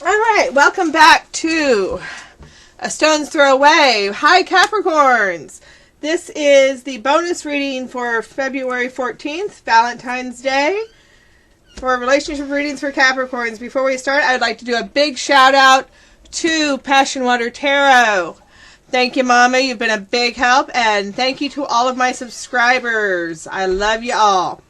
All right, welcome back to A Stone's Throw Away. Hi, Capricorns. This is the bonus reading for February 14th, Valentine's Day, for relationship readings for Capricorns. Before we start, I'd like to do a big shout out to Passion Water Tarot. Thank you, Mama. You've been a big help. And thank you to all of my subscribers. I love you all.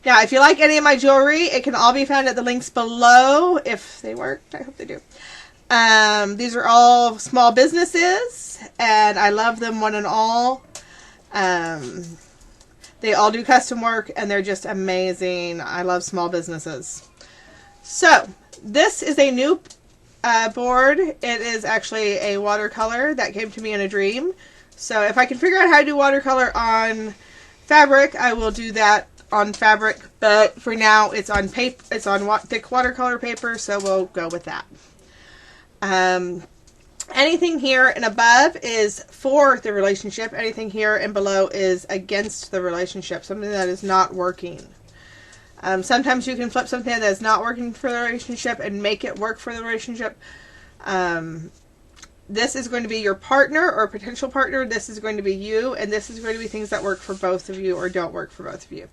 Now, if you like any of my jewelry, it can all be found at the links below. If they work, I hope they do. These are all small businesses, and I love them one and all. They all do custom work, and they're just amazing. I love small businesses. So, this is a new board. It is actually a watercolor that came to me in a dream. So, if I can figure out how to do watercolor on fabric, I will do that on fabric, but for now it's on paper. It's on thick watercolor paper, so we'll go with that. Anything here and above is for the relationship. Anything here and below is against the relationship, something that is not working. Sometimes you can flip something that is not working for the relationship and make it work for the relationship. This is going to be your partner or potential partner. This is going to be you, and this is going to be things that work for both of you or don't work for both of you.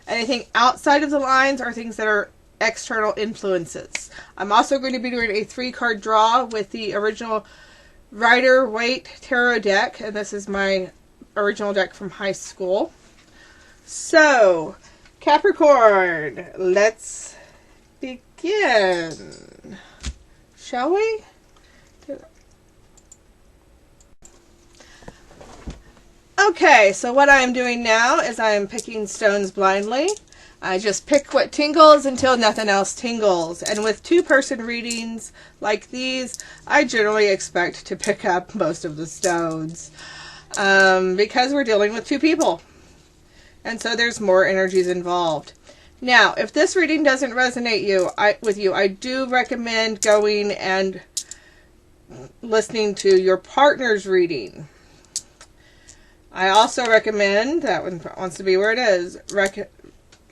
Anything outside of the lines are things that are external influences. I'm also going to be doing a 3-card draw with the original Rider-Waite Tarot deck, and this is my original deck from high school. So, Capricorn, let's begin. Shall we? Okay, so what I am doing now is I am picking stones blindly. I just pick what tingles until nothing else tingles. And with 2-person readings like these, I generally expect to pick up most of the stones. Because we're dealing with 2 people. And so there's more energies involved. Now, if this reading doesn't resonate with you, I do recommend going and listening to your partner's reading. I also recommend, that one wants to be where it is,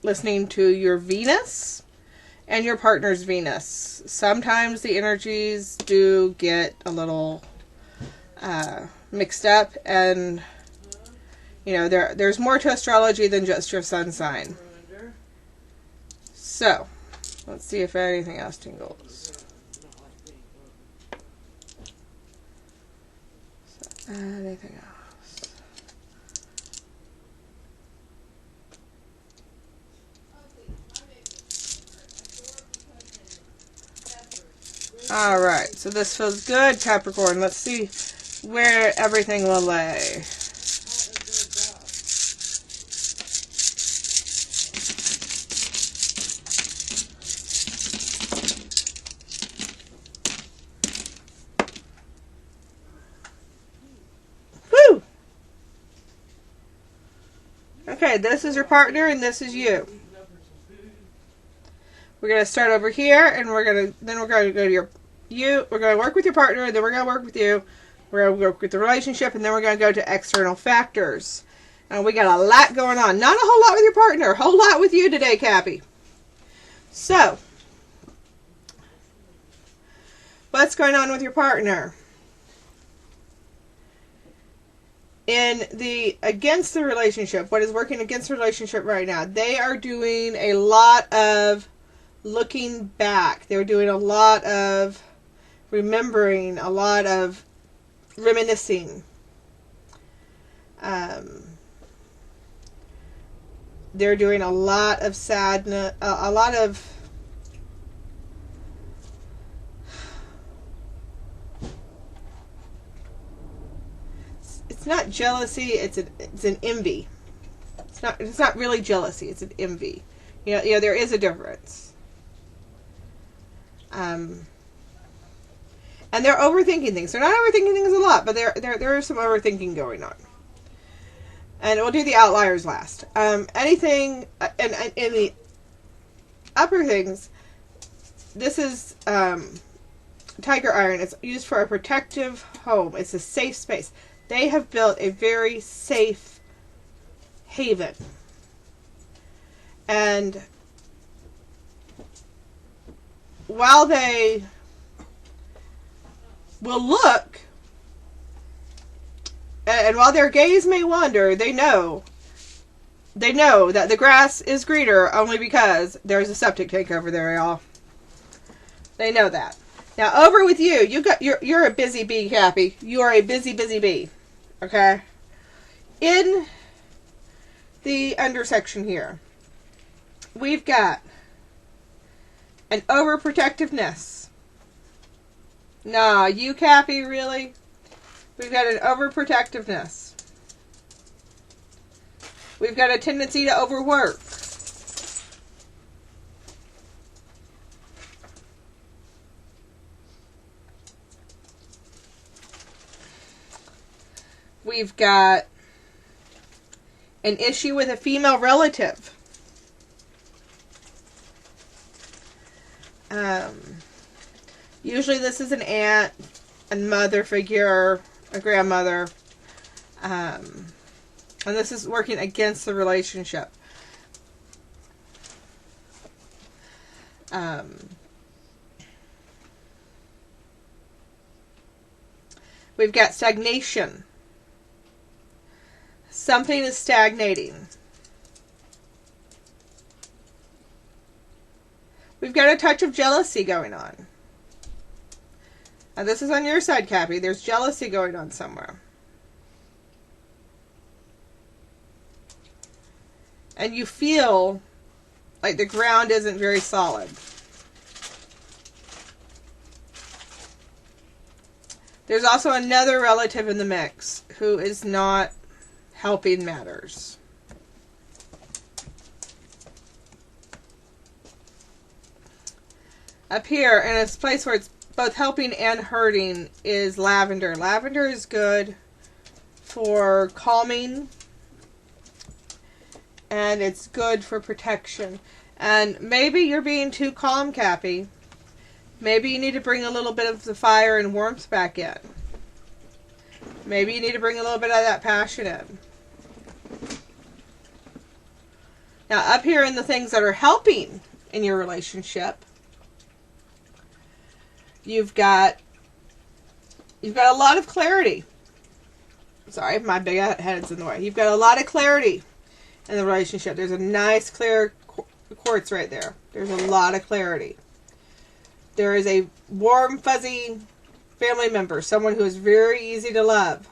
listening to your Venus and your partner's Venus. Sometimes the energies do get a little mixed up, and you know, there's more to astrology than just your sun sign. So, let's see if anything else tingles. Anything else? Alright, so this feels good, Capricorn. Let's see where everything will lay. Woo! Okay, this is your partner and this is you. We're going to start over here, and we're going to go to we're going to work with your partner, and then we're going to work with you. We're going to work with the relationship, and then we're going to go to external factors. And we got a lot going on. Not a whole lot with your partner, a whole lot with you today, Cappy. So, what's going on with your partner? Against the relationship, what is working against the relationship right now? They are doing a lot of looking back. They're doing a lot of remembering, a lot of reminiscing. They're doing a lot of sadness, a lot of it's not jealousy, it's an envy. It's not really jealousy, it's an envy. You know, there is a difference. And they're overthinking things. They're not overthinking things a lot, but there is some overthinking going on. And we'll do the outliers last. Anything, and in the upper things, this is tiger iron. It's used for a protective home. It's a safe space. They have built a very safe haven. And while they will look, and while their gaze may wander, they know that the grass is greener only because there's a septic tank over there, y'all. They know that. Now, over with you. You're a busy bee, Cappy. You are a busy bee. Okay? In the undersection here, we've got an overprotectiveness. Nah, you, Cappy, really? We've got an overprotectiveness. We've got a tendency to overwork. We've got an issue with a female relative. Usually this is an aunt, a mother figure, a grandmother. And this is working against the relationship. We've got stagnation. Something is stagnating. We've got a touch of jealousy going on. And this is on your side, Cappy. There's jealousy going on somewhere. And you feel like the ground isn't very solid. There's also another relative in the mix who is not helping matters. Up here, in a place where it's both helping and hurting, is lavender. Lavender is good for calming, and it's good for protection. And maybe you're being too calm, Cappy. Maybe you need to bring a little bit of the fire and warmth back in. Maybe you need to bring a little bit of that passion in. Now, up here in the things that are helping in your relationship, you've got a lot of clarity. Sorry, my big head's in the way. You've got a lot of clarity in the relationship. There's a nice clear quartz right there. There's a lot of clarity. There is a warm, fuzzy family member, someone who is very easy to love.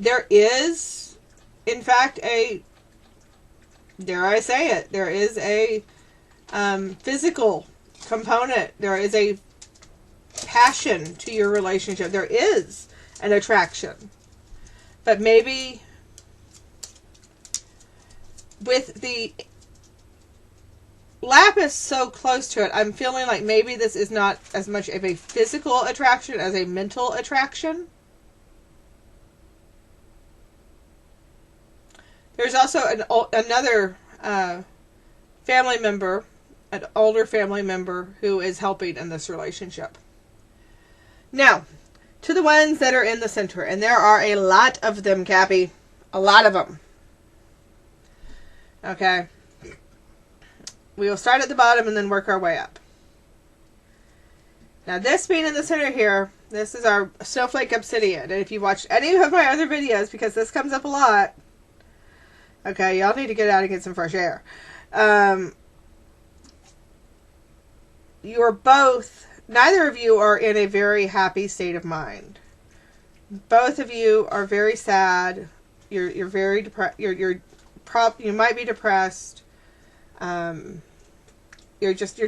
There is, in fact, dare I say it, there is a physical component. There is a passion to your relationship. There is an attraction. But maybe with the lapis so close to it, I'm feeling like maybe this is not as much of a physical attraction as a mental attraction. There's also another family member, an older family member, who is helping in this relationship. Now, to the ones that are in the center, and there are a lot of them, Cappy. A lot of them. Okay. We will start at the bottom and then work our way up. Now, this being in the center here, this is our snowflake obsidian. And if you've watched any of my other videos, because this comes up a lot, okay, y'all need to get out and get some fresh air. You are both, neither of you are in a very happy state of mind. Both of you are very sad. You're very depressed. You might be depressed. You're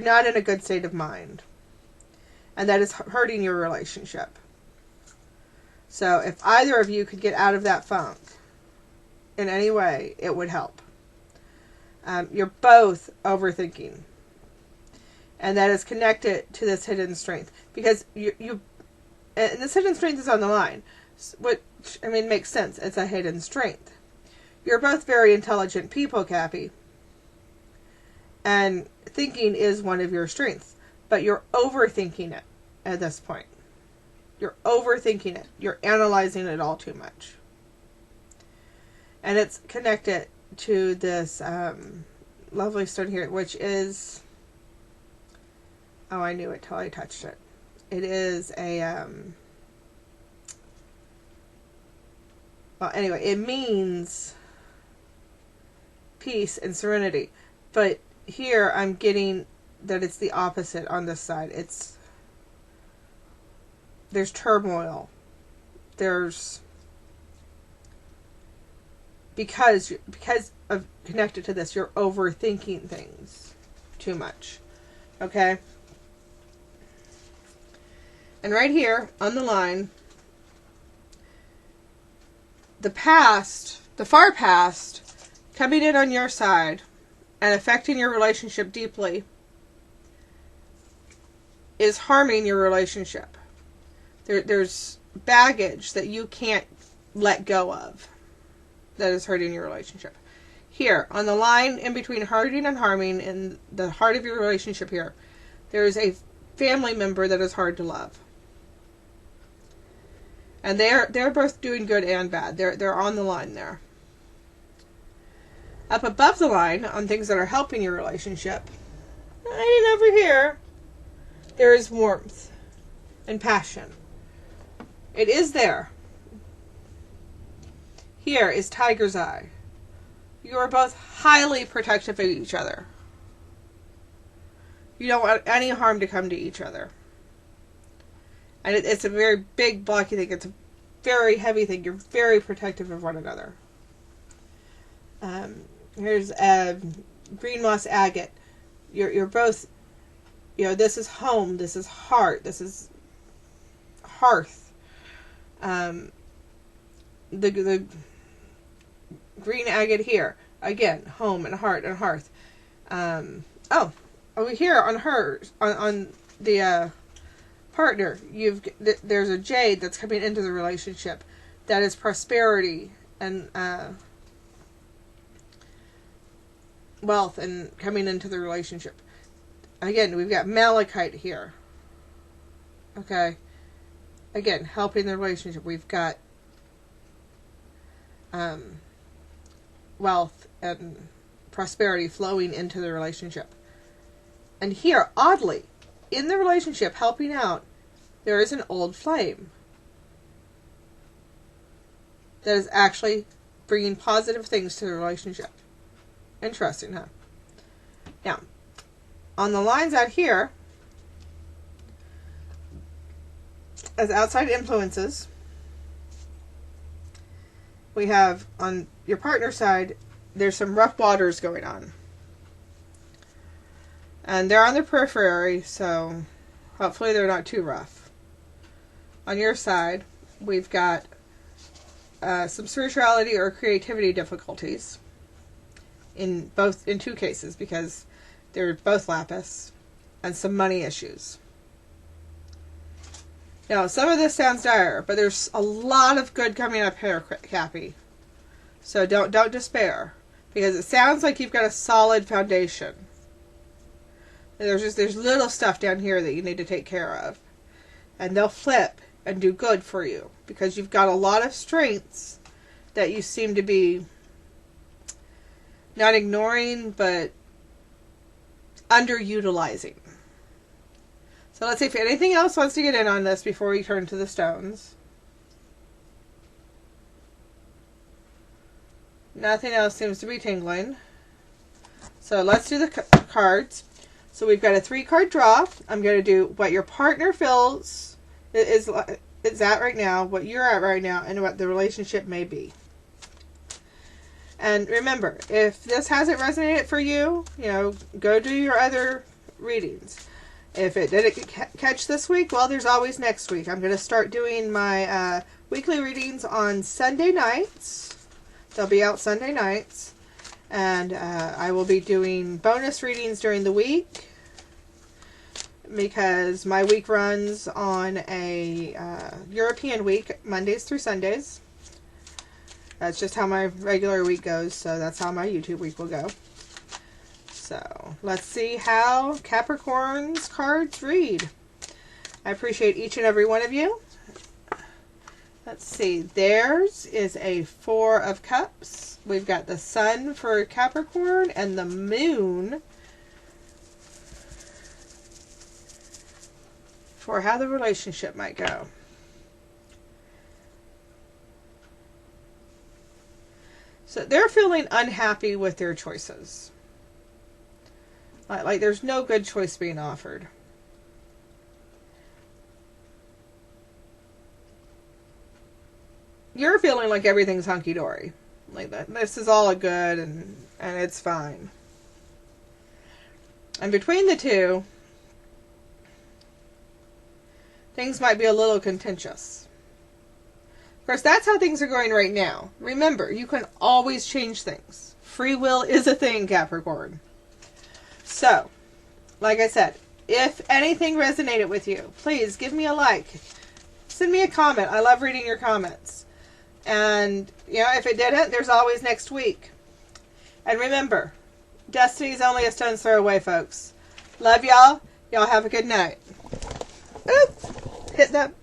not in a good state of mind. And that is hurting your relationship. So if either of you could get out of that funk in any way, it would help. You're both overthinking. And that is connected to this hidden strength. Because and this hidden strength is on the line. Which, I mean, makes sense. It's a hidden strength. You're both very intelligent people, Cappy. And thinking is one of your strengths. But you're overthinking it at this point. You're overthinking it. You're analyzing it all too much. And it's connected to this lovely stone here, which is Oh, I knew it till I touched it. It is a, well, anyway, it means peace and serenity. But here I'm getting that it's the opposite on this side. There's turmoil. There's, because of connected to this, you're overthinking things too much. Okay? And right here on the line, the past, the far past, coming in on your side and affecting your relationship deeply is harming your relationship. There's baggage that you can't let go of that is hurting your relationship. Here, on the line in between hurting and harming, in the heart of your relationship here, there is a family member that is hard to love. And they're both doing good and bad. They're on the line there. Up above the line, on things that are helping your relationship, hiding over here, there is warmth and passion. It is there. Here is Tiger's Eye. You are both highly protective of each other. You don't want any harm to come to each other. And it's a very big, blocky thing. It's a very heavy thing. You're very protective of one another. Here's green moss agate. You're both, this is home. This is heart. This is hearth. The green agate here. Again, home and heart and hearth. Over here on hers, on the partner, there's a jade that's coming into the relationship that is prosperity and wealth and coming into the relationship. Again, we've got malachite here. Okay. Again, helping the relationship. We've got wealth and prosperity flowing into the relationship. And here, oddly, in the relationship, helping out, there is an old flame that is actually bringing positive things to the relationship. Interesting, huh? Now, on the lines out here, as outside influences, we have on your partner's side, there's some rough waters going on. And they're on the periphery, so hopefully they're not too rough. On your side, we've got some spirituality or creativity difficulties in two cases, because they're both lapis, and some money issues. Now, some of this sounds dire, but there's a lot of good coming up here, Cappy. So don't despair, because it sounds like you've got a solid foundation. There's little stuff down here that you need to take care of. And they'll flip and do good for you, because you've got a lot of strengths that you seem to be not ignoring, but underutilizing. So let's see if anything else wants to get in on this before we turn to the stones. Nothing else seems to be tingling. So let's do the cards. So we've got a 3-card draw. I'm going to do what your partner feels is at right now, what you're at right now, and what the relationship may be. And remember, if this hasn't resonated for you, go do your other readings. If it didn't catch this week, well, there's always next week. I'm going to start doing my weekly readings on Sunday nights. They'll be out Sunday nights. And I will be doing bonus readings during the week, because my week runs on a European week, Mondays through Sundays. That's just how my regular week goes, so that's how my YouTube week will go. So, let's see how Capricorn's cards read. I appreciate each and every one of you. Let's see, theirs is a 4 of Cups. We've got the Sun for Capricorn and the Moon for how the relationship might go. So they're feeling unhappy with their choices. Like there's no good choice being offered. You're feeling like everything's hunky-dory. Like that. This is all good and it's fine. And between the two, things might be a little contentious. Of course, that's how things are going right now. Remember, you can always change things. Free will is a thing, Capricorn. So, like I said, if anything resonated with you, please give me a like. Send me a comment. I love reading your comments. And, you know, if it didn't, there's always next week. And remember, destiny's only a stone's throw away, folks. Love y'all. Y'all have a good night. Oop! Hit that